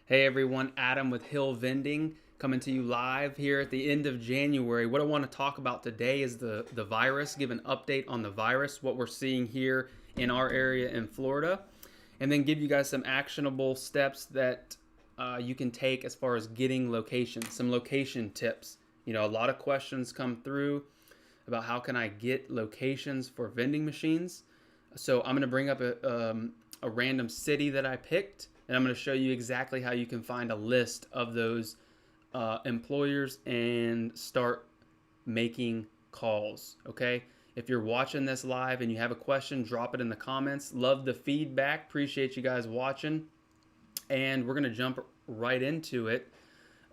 Hey everyone, Adam with Hill Vending coming to you live here at the end of January. What I want to talk about today is the virus, give an update on the virus, what we're seeing here in our area in Florida, and then give you guys some actionable steps that you can take as far as getting locations, some location tips. You know, a lot of questions come through about how can I get locations for vending machines. So I'm going to bring up a random city that I picked, and I'm going to show you exactly how you can find a list of those employers and start making calls. Okay. If you're watching this live and you have a question, drop it in the comments. Love the feedback. Appreciate you guys watching. And we're going to jump right into it.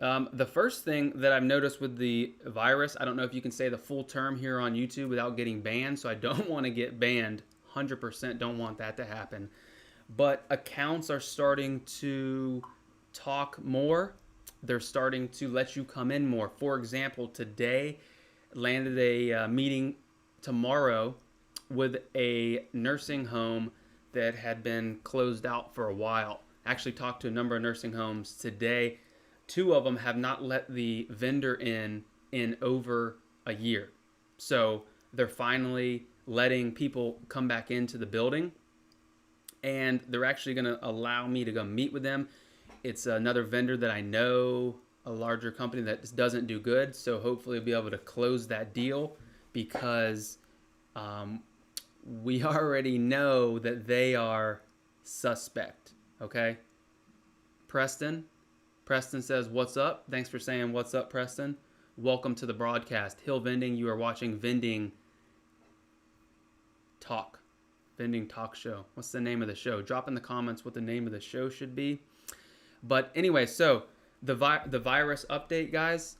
The first thing that I've noticed with the virus, I don't know if you can say the full term here on YouTube without getting banned, so I don't want to get banned. 100% don't want that to happen. But accounts are starting to talk more. They're starting to let you come in more. For example, today landed a meeting tomorrow with a nursing home that had been closed out for a while. Actually talked to a number of nursing homes today. Two of them have not let the vendor in over a year. So they're finally letting people come back into the building, and they're actually going to allow me to go meet with them. It's another vendor that I know, a larger company that doesn't do good. So hopefully I'll be able to close that deal because we already know that they are suspect. Okay. Preston says, "What's up?" Thanks for saying what's up, Preston. Welcome to the broadcast. Hill Vending, you are watching Vending Talk. Vending Talk Show. What's the name of the show? Drop in the comments what the name of the show should be. But anyway, so the virus update, guys.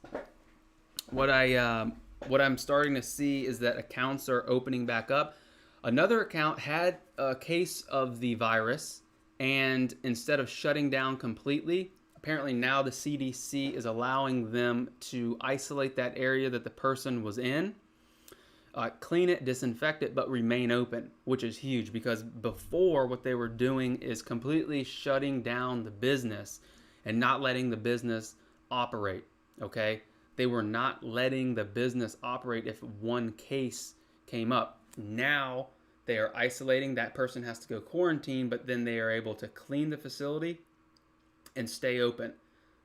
What I'm starting to see is that accounts are opening back up. Another account had a case of the virus, and instead of shutting down completely, apparently now the CDC is allowing them to isolate that area that the person was in, clean it, disinfect it, but remain open, which is huge because before what they were doing is completely shutting down the business and not letting the business operate. Okay. They were not letting the business operate if one case came up. Now they are isolating. That person has to go quarantine, but then they are able to clean the facility and stay open.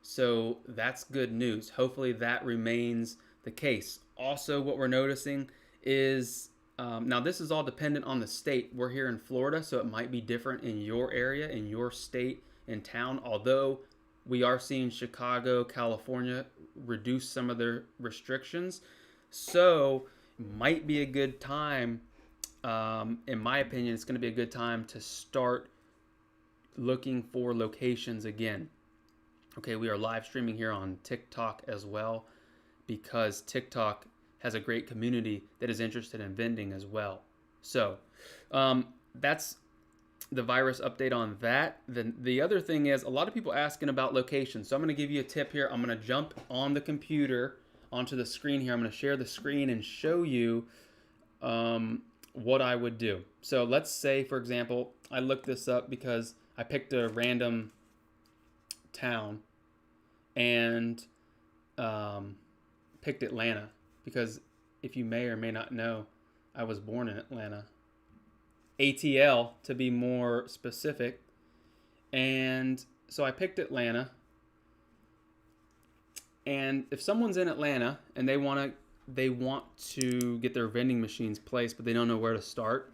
So that's good news. Hopefully that remains the case. Also, what we're noticing is now this is all dependent on the state. We're here in Florida, so it might be different in your area, in your state, in town. Although we are seeing Chicago, California reduce some of their restrictions. So might be a good time, in my opinion, it's going to be a good time to start looking for locations again. Okay, we are live streaming here on TikTok as well because TikTok has a great community that is interested in vending as well. So that's the virus update on that. Then the other thing is a lot of people asking about locations. So I'm going to give you a tip here. I'm going to jump on the computer onto the screen here. I'm going to share the screen and show you what I would do. So let's say, for example, I looked this up because I picked a random town and picked Atlanta because if you may or may not know, I was born in Atlanta. ATL to be more specific. And so I picked Atlanta. And if someone's in Atlanta and they want to get their vending machines placed, but they don't know where to start,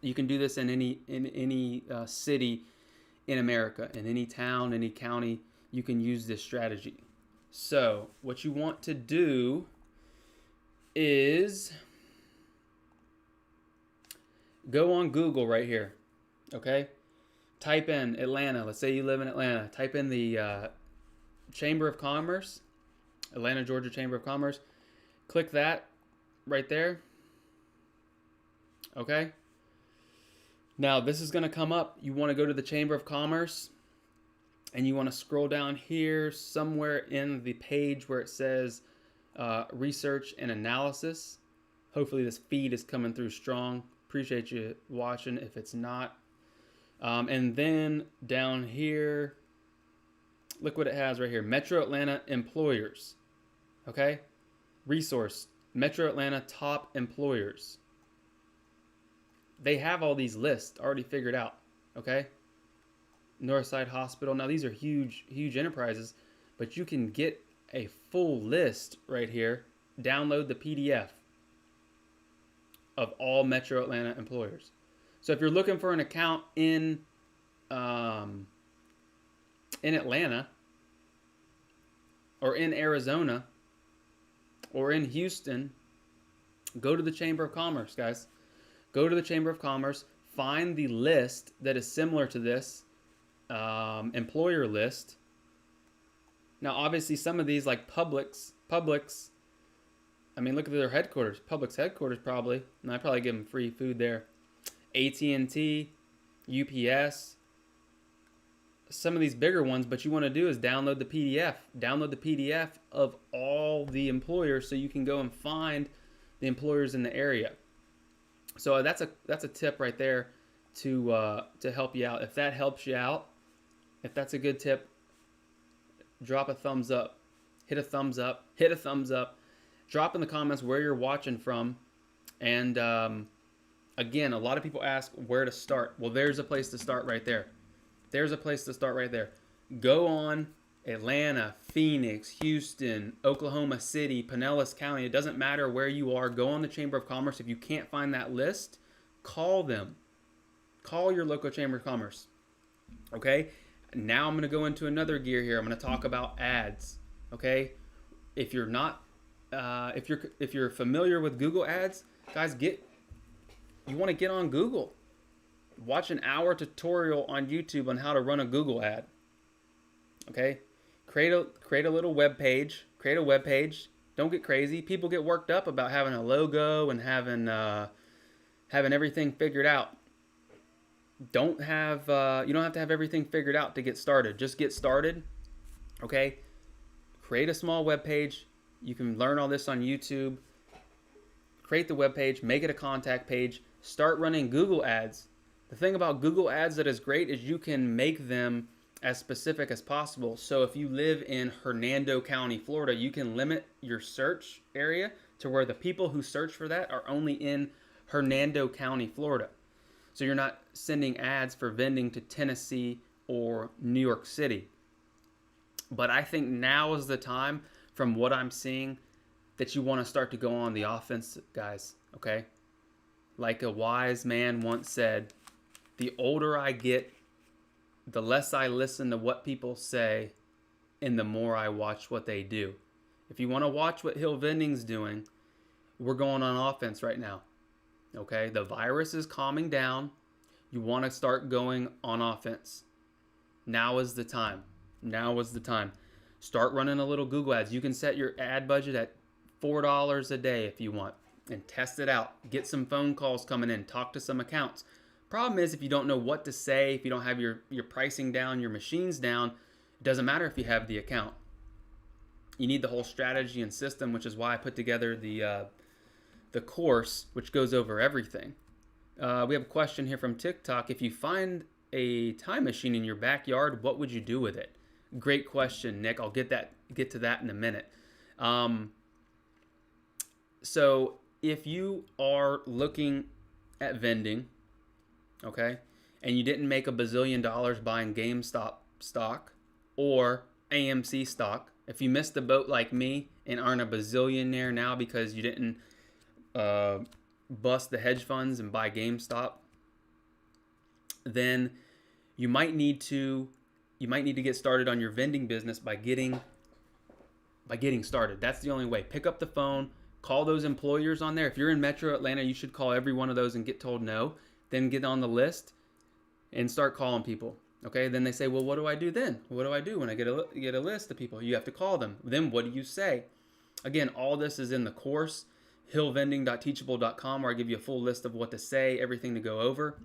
you can do this in any city in America, in any town, any county. You can use this strategy. So what you want to do is go on Google right here. Okay, type in Atlanta. Let's say you live in Atlanta. Type in the Chamber of Commerce, Atlanta, Georgia Chamber of Commerce. Click that right there. Okay. Now this is going to come up. You want to go to the Chamber of Commerce and you want to scroll down here somewhere in the page where it says research and analysis. Hopefully this feed is coming through strong. Appreciate you watching if it's not. And then down here, Look what it has right here. Metro Atlanta employers. Okay? Resource. Metro Atlanta top employers. They have all these lists already figured out. Okay? Northside Hospital. Now, these are huge, huge enterprises, but you can get a full list right here. Download the PDF of all Metro Atlanta employers. So if you're looking for an account in Atlanta or in Arizona or in Houston, go to the Chamber of Commerce, guys. Go to the Chamber of Commerce, find the list that is similar to this employer list. Now, obviously, some of these, like Publix, I mean, look at their headquarters. Publix headquarters, probably. And I probably give them free food there. AT&T, UPS, some of these bigger ones. But you want to do is download the PDF. Download the PDF of all the employers so you can go and find the employers in the area. So that's a tip right there to help you out. If that helps you out, if that's a good tip, drop a thumbs up. Hit a thumbs up. Hit a thumbs up. Drop in the comments where you're watching from. And again, a lot of people ask where to start. Well, there's a place to start right there. There's a place to start right there. Go on Atlanta, Phoenix, Houston, Oklahoma City, Pinellas County. It doesn't matter where you are. Go on the Chamber of Commerce. If you can't find that list, call them. Call your local Chamber of Commerce. Okay? Now I'm going to go into another gear here. I'm going to talk about ads. Okay? If you're not if you're familiar with Google Ads, guys, you want to get on Google. Watch an hour tutorial on YouTube on how to run a Google ad. Okay? Create a little web page. Create a web page. Don't get crazy. People get worked up about having a logo and having everything figured out. You don't have to have everything figured out to get started. Just get started. Okay? Create a small web page. You can learn all this on YouTube. Create the web page, make it a contact page, start running Google ads. The thing about Google ads that is great is you can make them as specific as possible. So if you live in Hernando County, Florida, you can limit your search area to where the people who search for that are only in Hernando County, Florida. So you're not sending ads for vending to Tennessee or New York City. But I think now is the time, from what I'm seeing, that you want to start to go on the offense, guys, okay? Like a wise man once said, the older I get, the less I listen to what people say, and the more I watch what they do. If you want to watch what Hill Vending's doing, we're going on offense right now, okay? The virus is calming down. You want to start going on offense. Now is the time. Now is the time. Start running a little Google ads. You can set your ad budget at $4 a day if you want and test it out. Get some phone calls coming in. Talk to some accounts. Problem is, if you don't know what to say, if you don't have your pricing down, your machines down, it doesn't matter if you have the account. You need the whole strategy and system, which is why I put together the course, which goes over everything. We have a question here from TikTok. If you find a time machine in your backyard, what would you do with it? Great question, Nick. I'll get to that in a minute. So if you are looking at vending, okay, and you didn't make $1 bazillion buying GameStop stock or AMC stock, if you missed the boat like me and aren't a bazillionaire now because you didn't bust the hedge funds and buy GameStop, then you might need to get started on your vending business by getting started. That's the only way. Pick up the phone, call those employers on there. If you're in Metro Atlanta, you should call every one of those and get told no. Then get on the list and start calling people. Okay? Then they say, well, what do I do then? What do I do when I get a list of people? You have to call them. Then what do you say? Again, all this is in the course, hillvending.teachable.com, where I give you a full list of what to say, everything to go over.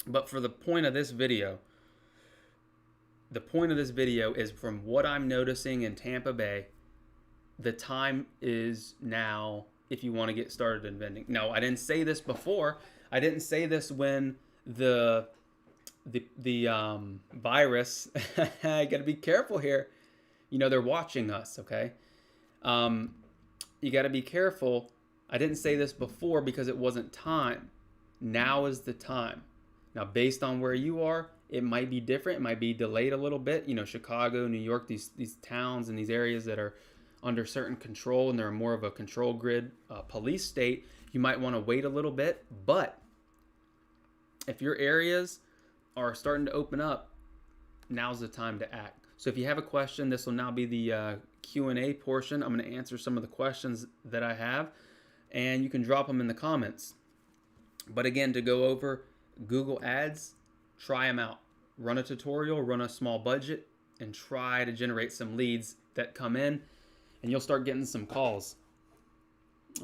But for the point of this video, is, from what I'm noticing in Tampa Bay, the time is now if you want to get started in vending. No, I didn't say this before. I didn't say this when the the virus. I got to be careful here. You know, they're watching us. Okay. You got to be careful. I didn't say this before because it wasn't time. Now is the time. Now, based on where you are, it might be different. It might be delayed a little bit. You know, Chicago, New York, these towns and these areas that are under certain control and they're more of a control grid police state, you might want to wait a little bit. But if your areas are starting to open up, now's the time to act. So if you have a question, this will now be the Q&A portion. I'm going to answer some of the questions that I have, and you can drop them in the comments. But again, to go over Google Ads, try them out. Run a tutorial, run a small budget, and try to generate some leads that come in, and you'll start getting some calls.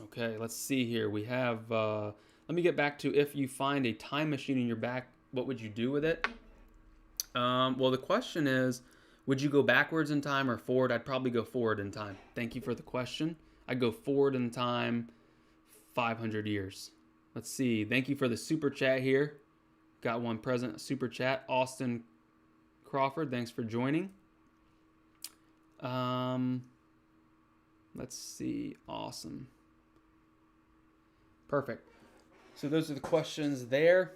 Okay, let's see here. We have, let me get back to, if you find a time machine in your back, what would you do with it? Well, the question is, would you go backwards in time or forward? I'd probably go forward in time. Thank you for the question. I'd go forward in time 500 years. Let's see. Thank you for the super chat here. Got one present super chat. Austin Crawford, thanks for joining. Let's see. Awesome. Perfect. So those are the questions there.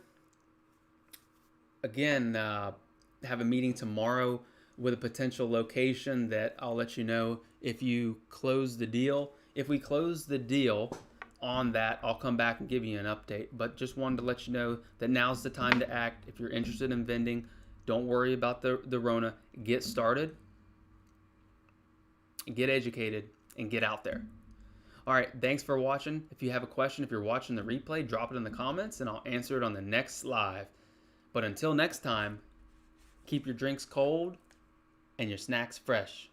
Again, have a meeting tomorrow with a potential location that I'll let you know if you close the deal. If we close the deal on that, I'll come back and give you an update. But just wanted to let you know that now's the time to act. If you're interested in vending, don't worry about the Rona. Get started, get educated, and get out there. All right, thanks for watching. If you have a question, if you're watching the replay, drop it in the comments and I'll answer it on the next live. But until next time, keep your drinks cold and your snacks fresh.